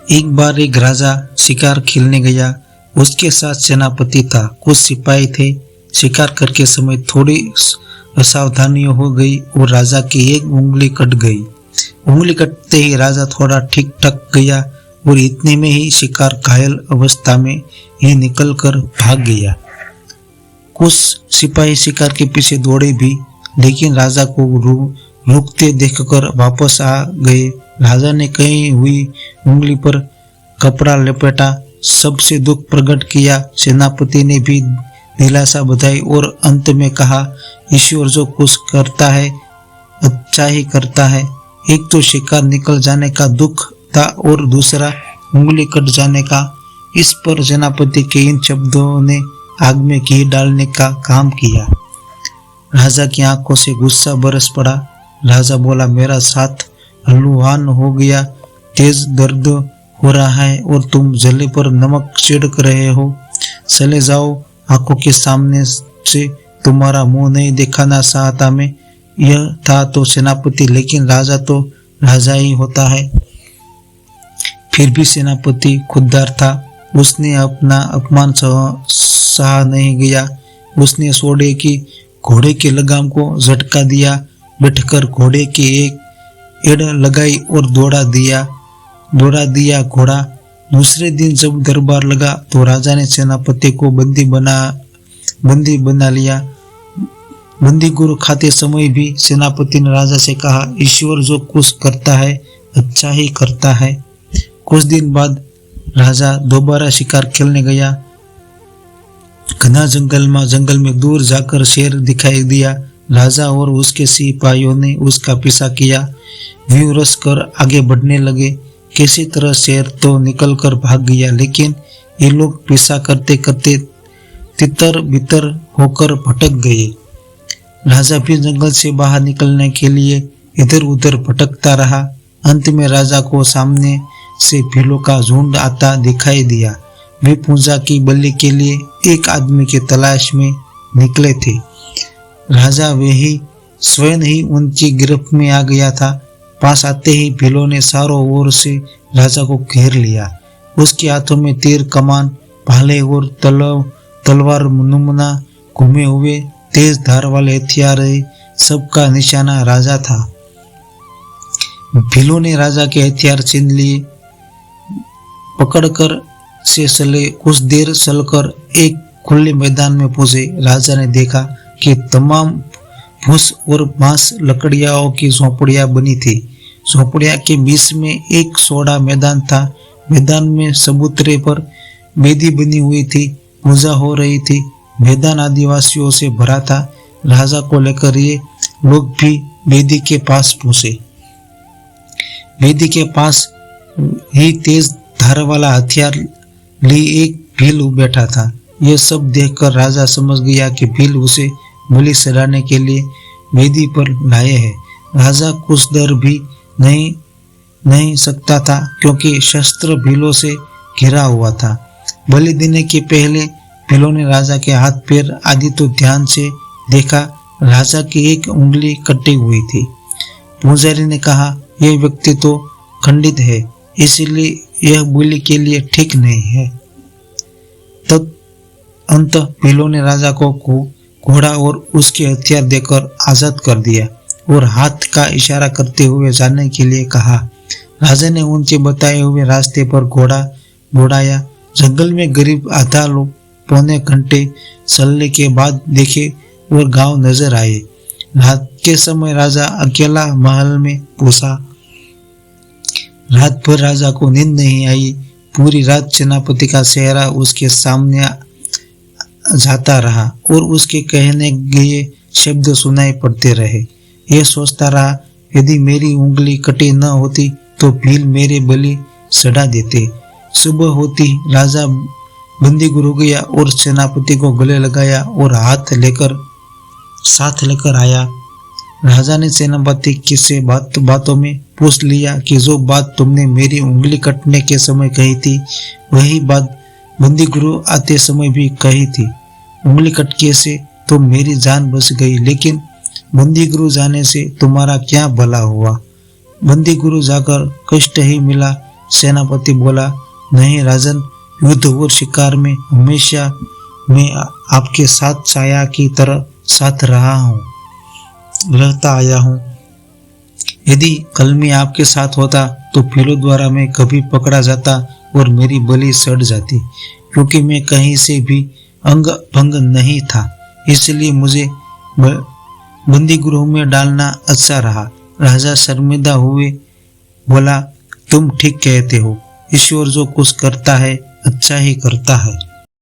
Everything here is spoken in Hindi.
एक बार एक राजा शिकार खेलने गया। उसके साथ सेनापति था, कुछ सिपाही थे। शिकार करके समय थोड़ी असावधानी हो गई और राजा की एक उंगली कट गई। उंगली कटते ही राजा थोड़ा ठीक ठक गया और इतने में ही शिकार घायल अवस्था में ही निकल कर भाग गया। कुछ सिपाही शिकार के पीछे दौड़े भी, लेकिन राजा को रुकते देखकर वापस आ गए। राजा ने कहीं हुई उंगली पर कपड़ा लपेटा, सबसे दुख प्रकट किया। सेनापति ने भी दिलासा बधाई और अंत में कहा, ईश्वर जो कुछ करता है अच्छा ही करता है। एक तो शिकार निकल जाने का दुख था और दूसरा उंगली कट जाने का। इस पर सेनापति के इन शब्दों ने आग में घी डालने का काम किया। राजा की आंखों से गुस्सा बरस पड़ा। राजा बोला, मेरा साथ हलुहान हो गया, तेज दर्द हो रहा है और तुम जले पर नमक छिड़क रहे हो। चले जाओ, आंखों के सामने से तुम्हारा मुंह नहीं दिखाना चाहता मैं। यह था तो सेनापति, लेकिन राजा तो राजा ही होता है। फिर भी सेनापति खुददार था। उसने अपना अपमान सहा नहीं गया। उसने सोडे की घोड़े के लगाम को झटका दिया, बैठकर घोड़े की एक एड़ लगाई और दौड़ा दिया घोड़ा। दूसरे दिन जब दरबार लगा तो राजा ने सेनापति को बंदी बना लिया। बंदी गुरु खाते समय भी सेनापति ने राजा से कहा, ईश्वर जो कुछ करता है अच्छा ही करता है। कुछ दिन बाद राजा दोबारा शिकार खेलने गया। घना जंगल में दूर जाकर शेर दिखाई दिया। राजा और उसके सिपाहियों ने उसका पीछा किया। व्यूह रच कर आगे बढ़ने लगे। किसी तरह शेर तो निकल कर भाग गया, लेकिन ये लोग पीछा करते करते तितर बितर होकर भटक गए। राजा भी जंगल से बाहर निकलने के लिए इधर उधर भटकता रहा। अंत में राजा को सामने से भीलों का झुंड आता दिखाई दिया। वे पूजा की बलि के लिए एक आदमी की तलाश में निकले थे। राजा वही स्वयं ही उनकी गिरफ्त में आ गया था। पास आते ही भीलों ने चारों ओर से राजा को घेर लिया। उसके हाथों में तीर, कमान, भाले और तलवार नुमाना घूमे हुए तेज धार वाले हथियार, सबका निशाना राजा था। भीलों ने राजा के हथियार छीन लिए। पकड़कर से चले। कुछ देर चलकर एक खुले मैदान में पहुंचे। राजा ने देखा कि तमाम फूस और बांस लकड़ियों की झोपड़ियां बनी थी। झोपड़ियां के बीच में एक चौड़ा मैदान था। मैदान में चबूतरे पर वेदी बनी हुई थी, पूजा हो रही थी। मैदान आदिवासियों से भरा था। राजा को लेकर ये लोग भी वेदी के पास पहुंचे। वेदी के पास ही तेज धार वाला हथियार लिए एक भील बैठा था। यह सब देखकर राजा समझ गया कि भील उसे बलि चढ़ाने के लिए वेदी पर लाए हैं। राजा कुछ डर भी नहीं सकता था, क्योंकि शस्त्र भीलों से घिरा हुआ था। बलि देने के पहले भीलों ने राजा के हाथ पैर आदि तो ध्यान से देखा। राजा की एक उंगली कटी हुई थी। पुजारी ने कहा, यह व्यक्ति तो खंडित है, इसलिए यह बलि के लिए ठीक नहीं है। तब अंत भीलों ने राजा को घोड़ा और उसके हथियार देकर आजाद कर दिया और हाथ का इशारा करते हुए जाने के लिए कहा। राजा ने उनके बताए हुए रास्ते पर घोड़ा दौड़ाया। जंगल में करीब आधा पौने घंटे चलने के बाद देखे और गांव नजर आए। रात के समय राजा अकेला महल में घुसा। रात भर राजा को नींद नहीं आई। पूरी रात सेनापति का चेहरा उसके सामने जाता रहा और उसके कहने गए शब्द सुनाई पड़ते रहे। यह सोचता रहा, यदि मेरी उंगली कटी न होती तो भील मेरे बलि चढ़ा देते। सुबह होती राजा बंदी गुरु गया और सेनापति को गले लगाया और साथ लेकर आया। राजा ने सेनापति से बातों में पूछ लिया कि जो बात तुमने मेरी उंगली कटने के समय कही थी, वही बात बंदी गुरु आते समय भी कही थी। उंगली कटने से तो मेरी जान बच गई, लेकिन बंदी गुरु जाने से तुम्हारा क्या भला हुआ? बंदी गुरु जाकर कष्ट ही मिला। सेनापति बोला, नहीं राजन, युद्ध और शिकार में हमेशा मैं आपके साथ छाया की तरह साथ रहता आया हूँ। यदि कल मैं आपके साथ होता तो फिलों द्वारा मैं कभी पकड़ा जाता और मेरी बलि सड़ जाती, क्योंकि मैं कहीं से भी अंग भंग नहीं था। इसलिए मुझे बंदी गृह में डालना अच्छा रहा। राजा शर्मिंदा हुए बोला, तुम ठीक कहते हो, ईश्वर जो कुछ करता है अच्छा ही करता है।